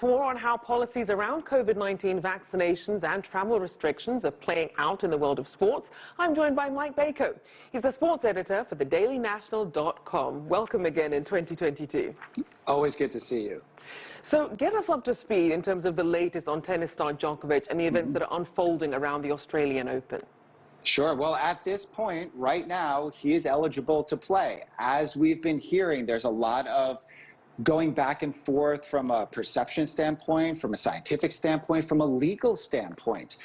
For more on how policies around COVID-19 vaccinations and travel restrictions are playing out in the world of sports, I'm joined by Mike Bako. He's the sports editor for thedailynational.com. Welcome again in 2022. Always good to see you. So get us up to speed in terms of the latest on tennis star Djokovic and the events that are unfolding around the Australian Open. Sure. Well, at this point, right now, he is eligible to play. As we've been hearing, there's a lot of going back and forth from a perception standpoint, from a scientific standpoint, from a legal standpoint.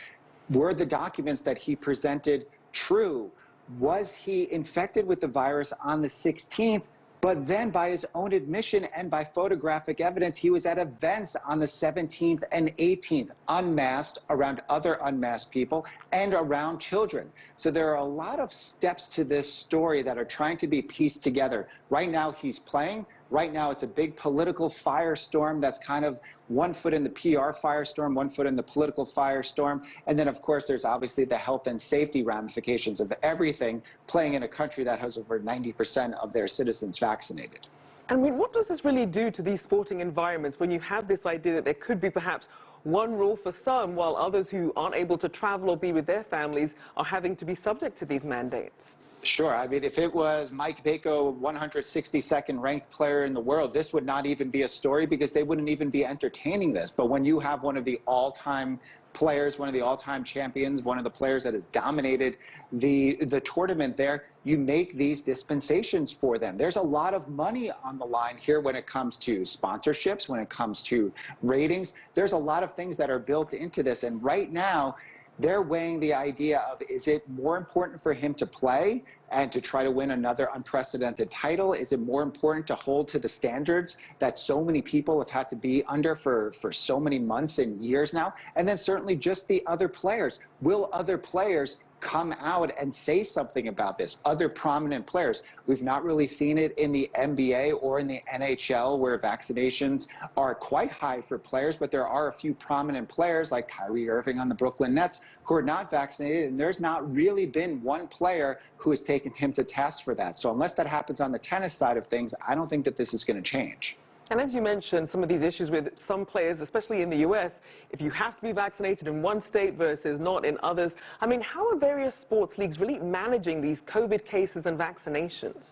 Were the documents that he presented true? Was he infected with the virus on the 16th? But then by his own admission and by photographic evidence, he was at events on the 17th and 18th, unmasked, around other unmasked people, and around children. So there are a lot of steps to this story that are trying to be pieced together. Right now, he's playing. Right now, it's a big political firestorm that's kind of one foot in the PR firestorm, one foot in the political firestorm. And then, of course, there's obviously the health and safety ramifications of everything, playing in a country that has over 90% of their citizens vaccinated. I mean, what does this really do to these sporting environments when you have this idea that there could be perhaps one rule for some, while others who aren't able to travel or be with their families are having to be subject to these mandates? Sure. I mean, if it was Mike Bako, 162nd ranked player in the world, this would not even be a story because they wouldn't even be entertaining this. But when you have one of the all-time players, one of the all-time champions, one of the players that has dominated the tournament there, you make these dispensations for them. There's a lot of money on the line here when it comes to sponsorships, when it comes to ratings. There's a lot of things that are built into this. And right now, they're weighing the idea of, is it more important for him to play and to try to win another unprecedented title? Is it more important to hold to the standards that so many people have had to be under for so many months and years now? And then certainly just the other players. Will other players come out and say something about this? Other prominent players. We've not really seen it in the NBA or in the NHL where vaccinations are quite high for players, but there are a few prominent players like Kyrie Irving on the Brooklyn Nets who are not vaccinated, and there's not really been one player who has taken him to task for that. So unless that happens on the tennis side of things, I don't think that this is going to change. And as you mentioned, some of these issues with some players, especially in the U.S., if you have to be vaccinated in one state versus not in others, I mean, how are various sports leagues really managing these COVID cases and vaccinations?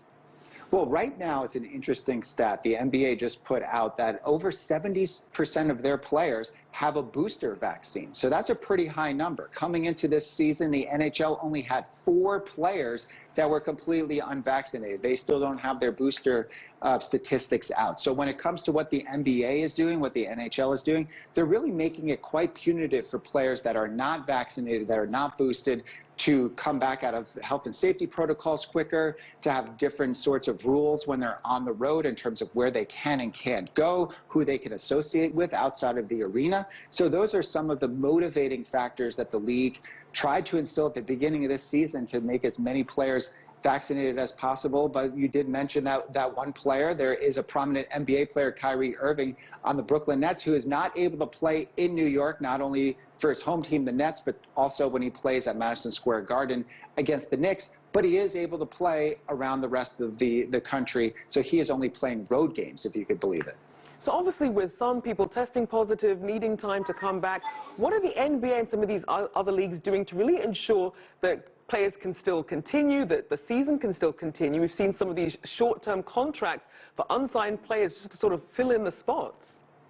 Well, right now, it's an interesting stat. The NBA just put out that over 70% of their players have a booster vaccine. So that's a pretty high number. Coming into this season, the NHL only had 4 players that were completely unvaccinated. They still don't have their booster statistics out. So when it comes to what the NBA is doing, what the NHL is doing, they're really making it quite punitive for players that are not vaccinated, that are not boosted, to come back out of health and safety protocols quicker, to have different sorts of rules when they're on the road in terms of where they can and can't go, who they can associate with outside of the arena. So those are some of the motivating factors that the league tried to instill at the beginning of this season to make as many players vaccinated as possible. But you did mention that one player. There is a prominent NBA player, Kyrie Irving, on the Brooklyn Nets, who is not able to play in New York, not only for his home team, the Nets, but also when he plays at Madison Square Garden against the Knicks. But he is able to play around the rest of the country. So he is only playing road games, if you could believe it. So obviously with some people testing positive, needing time to come back, what are the NBA and some of these other leagues doing to really ensure that players can still continue, that the season can still continue? We've seen some of these short-term contracts for unsigned players just to sort of fill in the spots.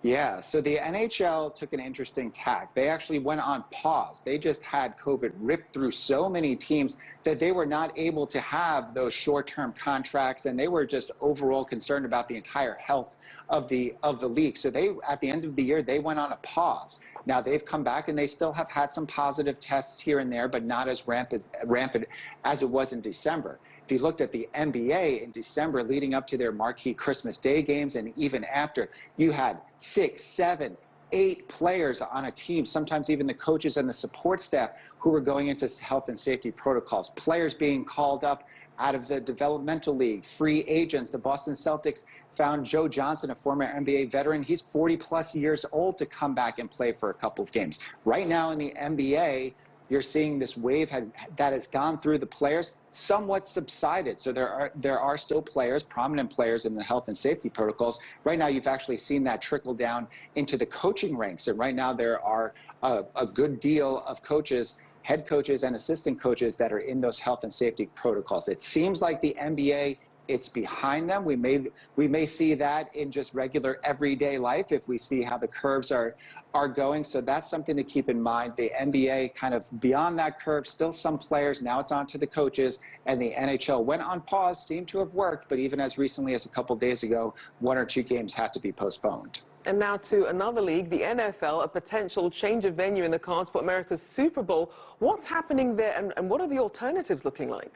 Yeah, so the NHL took an interesting tack. They actually went on pause. They just had COVID rip through so many teams that they were not able to have those short-term contracts, and they were just overall concerned about the entire health of the league. So they, at the end of the year, they went on a pause. Now they've come back and they still have had some positive tests here and there, but not as rampant as it was in December. If you looked at the NBA in December leading up to their marquee Christmas Day games and even after, you had 6, 7, 8 players on a team, sometimes even the coaches and the support staff who were going into health and safety protocols, players being called up out of the developmental league, free agents. The Boston Celtics found Joe Johnson, a former NBA veteran. He's 40-plus years old to come back and play for a couple of games. Right now in the NBA, you're seeing this wave that has gone through the players somewhat subsided. So there are still players, prominent players in the health and safety protocols. Right now, you've actually seen that trickle down into the coaching ranks. And right now, there are a good deal of coaches, head coaches and assistant coaches that are in those health and safety protocols. It seems like the NBA, it's behind them. We may see that in just regular everyday life if we see how the curves are going. So that's something to keep in mind. The NBA kind of beyond that curve, still some players. Now it's on to the coaches, and the NHL went on pause, seemed to have worked, but even as recently as a couple days ago, 1 or 2 games had to be postponed. And now to another league, the NFL, a potential change of venue in the cards for America's Super Bowl. What's happening there, and what are the alternatives looking like?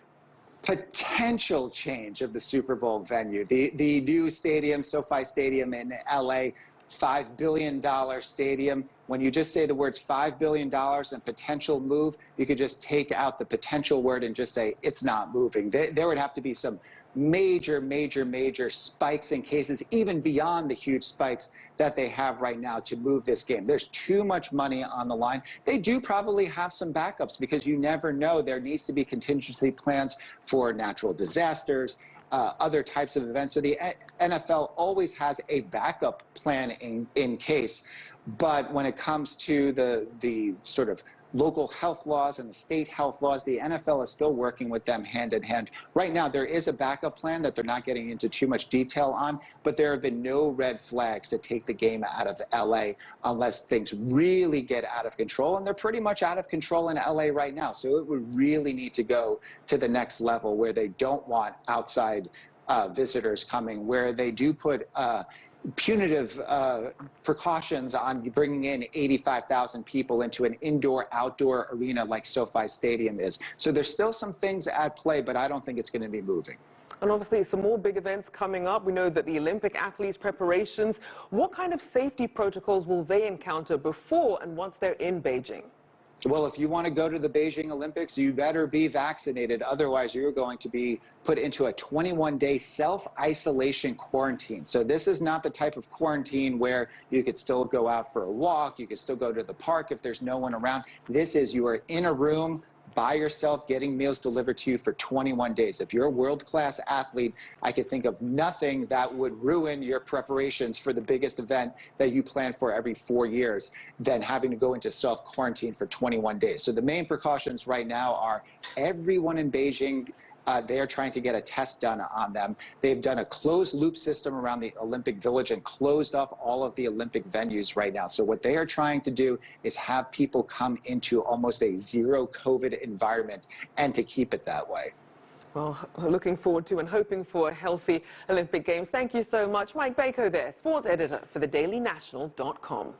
Potential change of the Super Bowl venue. The new stadium, SoFi Stadium in LA, $5 billion stadium. When you just say the words $5 billion and potential move, you could just take out the potential word and just say it's not moving. There would have to be some major spikes in cases, even beyond the huge spikes that they have right now to move this game. There's too much money on the line. They do probably have some backups because you never know. There needs to be contingency plans for natural disasters, other types of events. So the NFL always has a backup plan in case. But when it comes to the sort of local health laws and the state health laws, the NFL is still working with them hand in hand. Right now, there is a backup plan that they're not getting into too much detail on, but there have been no red flags to take the game out of LA unless things really get out of control, and they're pretty much out of control in LA right now. So it would really need to go to the next level where they don't want outside visitors coming, where they do put punitive precautions on bringing in 85,000 people into an indoor-outdoor arena like SoFi Stadium is. So there's still some things at play, but I don't think it's going to be moving. And obviously some more big events coming up. We know that the Olympic athletes' preparations, what kind of safety protocols will they encounter before and once they're in Beijing? Well, if you want to go to the Beijing Olympics, you better be vaccinated. Otherwise, you're going to be put into a 21-day self-isolation quarantine. So this is not the type of quarantine where you could still go out for a walk, you could still go to the park if there's no one around. This is you are in a room by yourself getting meals delivered to you for 21 days. If you're a world-class athlete, I could think of nothing that would ruin your preparations for the biggest event that you plan for every 4 years than having to go into self-quarantine for 21 days. So the main precautions right now are everyone in Beijing, they are trying to get a test done on them. They've done a closed-loop system around the Olympic Village and closed off all of the Olympic venues right now. So what they are trying to do is have people come into almost a zero-COVID environment and to keep it that way. Well, looking forward to and hoping for a healthy Olympic Games. Thank you so much. Mike Bako there, sports editor for thedailynational.com.